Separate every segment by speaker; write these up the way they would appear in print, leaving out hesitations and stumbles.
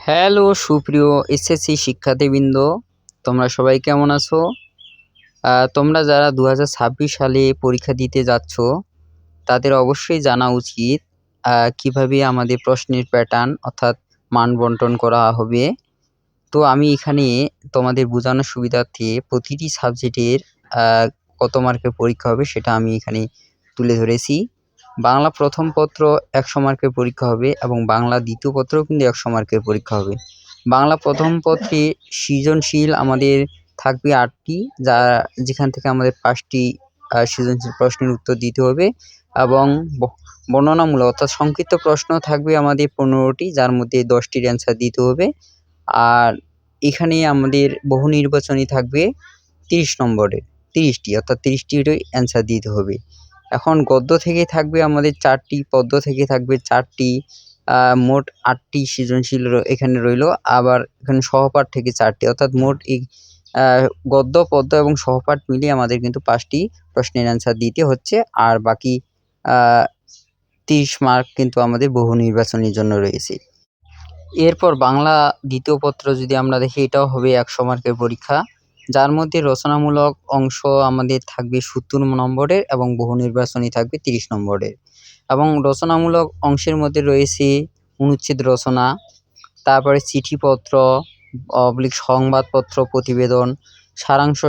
Speaker 1: Hello সুপ্রিয় SSC শিক্ষার্থীবৃন্দ, তোমরা সবাই কেমন আছো? তোমরা যারা 2026 সালে পরীক্ষা দিতে যাচ্ছ তাদের অবশ্যই জানা উচিত কিভাবে আমাদের প্রশ্নের প্যাটার্ন অর্থাৎ মান বন্টন করা হবে। তো আমি এখানে তোমাদের বোঝানোর সুবিধার্থে প্রতিটি সাবজেক্টের কত মার্কের পরীক্ষা হবে সেটা আমি এখানে তুলে ধরেছি। বাংলা প্রথম পত্র 100 মার্কের পরীক্ষা হবে এবং বাংলা দ্বিতীয় পত্রও কিন্তু 100 মার্কের পরীক্ষা হবে। বাংলা প্রথম পত্রে সৃজনশীল আমাদের থাকবে 8টি, যেখান থেকে আমাদের 5টি সৃজনশীল প্রশ্নের উত্তর দিতে হবে এবং বর্ণনামূলক অর্থাৎ সংক্ষিপ্ত প্রশ্ন থাকবে আমাদের 15টি, যার মধ্যে 10টির অ্যান্সার দিতে হবে। আর এখানে আমাদের বহু নির্বাচনী থাকবে 30 নম্বরের, 30টি অর্থাৎ 30টির অ্যান্সার দিতে হবে। এখন গদ্য থেকে থাকবে আমাদের 4টি, পদ্য থেকে থাকবে 4টি, মোট 8টি সৃজনশীল এখানে রইল। আবার এখানে সহপাঠ থেকে 4টি, অর্থাৎ মোট এই গদ্য, পদ্য এবং সহপাঠ মিলিয়ে আমাদের কিন্তু 5টি প্রশ্নের অ্যান্সার দিতে হচ্ছে। আর বাকি 30 মার্ক কিন্তু আমাদের বহু নির্বাচনের জন্য রয়েছে। এরপর বাংলা দ্বিতীয় পত্র যদি আমরা দেখি, এটাও হবে 100 মার্কের পরীক্ষা, যার মধ্যে রচনামূলক অংশ আমাদের থাকবে 70 নম্বরের এবং বহু নির্বাচনী থাকবে 30 নম্বরের। এবং রচনামূলক অংশের মধ্যে রয়েছে অনুচ্ছেদ রচনা, তারপরে চিঠিপত্র, সংবাদপত্র, প্রতিবেদন, সারাংশ,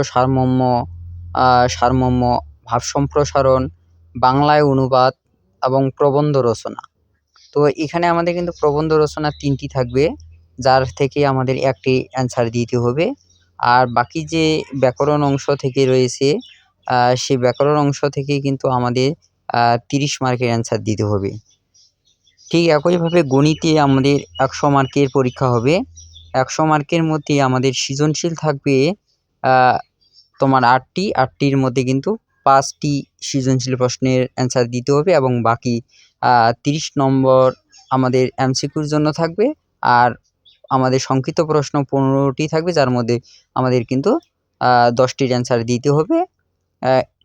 Speaker 1: সারমর্ম, ভাব সম্প্রসারণ, বাংলায় অনুবাদ এবং প্রবন্ধ রচনা। তো এখানে আমাদের কিন্তু প্রবন্ধ রচনা 3টি থাকবে, যার থেকে আমাদের একটি অ্যান্সার দিতে হবে। আর বাকি যে ব্যাকরণ অংশ থেকে রয়েছে সেই ব্যাকরণ অংশ থেকে কিন্তু আমাদের 30 মার্কের অ্যান্সার দিতে হবে। ঠিক একইভাবে গণিতে আমাদের 100 মার্কের পরীক্ষা হবে। 100 মার্কের মধ্যে আমাদের সৃজনশীল থাকবে তোমার 8টির মধ্যে কিন্তু 5টি সৃজনশীল প্রশ্নের অ্যান্সার দিতে হবে এবং বাকি 30 নম্বর আমাদের এমসিকিউর জন্য থাকবে। আর আমাদের সংক্ষিপ্ত প্রশ্ন 15টি থাকবে, যার মধ্যে আমাদের কিন্তু 10টির অ্যান্সার দিতে হবে।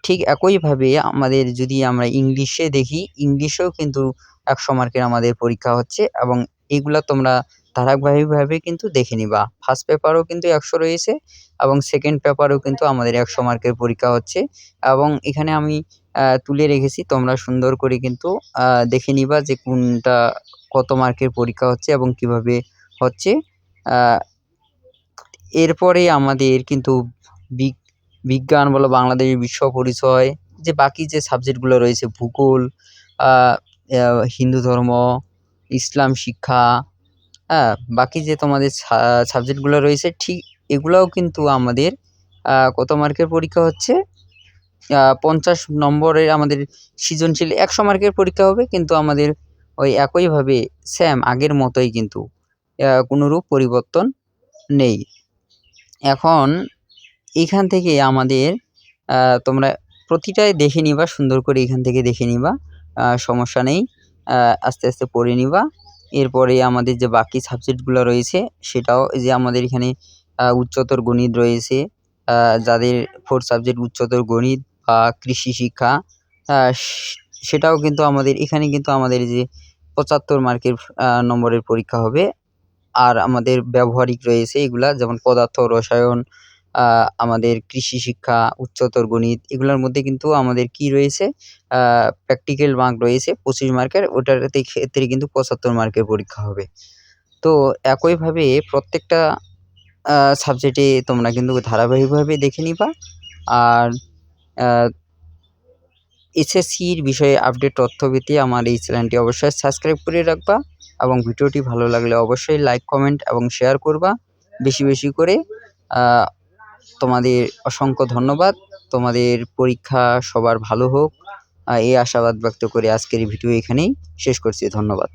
Speaker 1: ঠিক একইভাবে আমাদের যদি আমরা ইংলিশে দেখি, ইংলিশেও কিন্তু 100 মার্কের আমাদের পরীক্ষা হচ্ছে এবং এগুলা তোমরা ধারাবাহিকভাবে কিন্তু দেখে নিবা। ফার্স্ট পেপারও কিন্তু 100 রয়েছে এবং সেকেন্ড পেপারেও কিন্তু আমাদের 100 মার্কের পরীক্ষা হচ্ছে। এবং এখানে আমি তুলে রেখেছি, তোমরা সুন্দর করে কিন্তু দেখে নিবা যে কোনটা কত মার্কের পরীক্ষা হচ্ছে এবং কিভাবে হচ্ছে। এরপরে আমাদের কিন্তু বিজ্ঞান বলো, বাংলাদেশের বিশ্ব পরিচয়, যে বাকি যে সাবজেক্টগুলো রয়েছে, ভূগোল, হিন্দু ধর্ম, ইসলাম শিক্ষা, বাকি যে তোমাদের সাবজেক্টগুলো রয়েছে, ঠিক এগুলোও কিন্তু আমাদের কত মার্কের পরীক্ষা হচ্ছে, 50 নম্বরের আমাদের সৃজনশীল 100 মার্কের পরীক্ষা হবে। কিন্তু আমাদের ওই একইভাবে সেম আগের মতোই, কিন্তু কোনোরূপ পরিবর্তন নেই। এখন এখান থেকে আমাদের তোমরা প্রতিটাই দেখে নিবা, সুন্দর করে এখান থেকে দেখে নিবা, সমস্যা নেই, আস্তে আস্তে পড়ে নিবা। এরপরে আমাদের যে বাকি সাবজেক্টগুলো রয়েছে সেটাও, যে আমাদের এখানে উচ্চতর গণিত রয়েছে, যাদের 4 সাবজেক্ট উচ্চতর গণিত বা কৃষি শিক্ষা, সেটাও কিন্তু আমাদের এখানে কিন্তু আমাদের যে 75 মার্কের নম্বরের পরীক্ষা হবে। আর আমাদের ব্যবহারিক রয়েছে এগুলা, যেমন পদার্থ, রসায়ন, আমাদের কৃষি শিক্ষা, উচ্চতর গণিত, এগুলোর মধ্যে কিন্তু আমাদের কি রয়েছে, প্র্যাকটিক্যাল মার্ক রয়েছে 25 মার্কের, ওটার ক্ষেত্রে কিন্তু 75 মার্কের পরীক্ষা হবে। তো একইভাবে প্রত্যেকটা সাবজেক্টে তোমরা কিন্তু ধারাবাহিকভাবে দেখে নিবা। আর এসএসসির বিষয়ে আপডেট তথ্য পেতে আমার এই চ্যানেলটি অবশ্যই সাবস্ক্রাইব করে রাখবা এবং ভিডিওটি ভালো লাগলে অবশ্যই লাইক, কমেন্ট এবং শেয়ার করবা বেশি বেশি করে। তোমাদের অসংখ্য ধন্যবাদ। তোমাদের পরীক্ষা সবার ভালো হোক, এই আশাবাদ ব্যক্ত করে আজকের ভিডিও এখানেই শেষ করছি। ধন্যবাদ।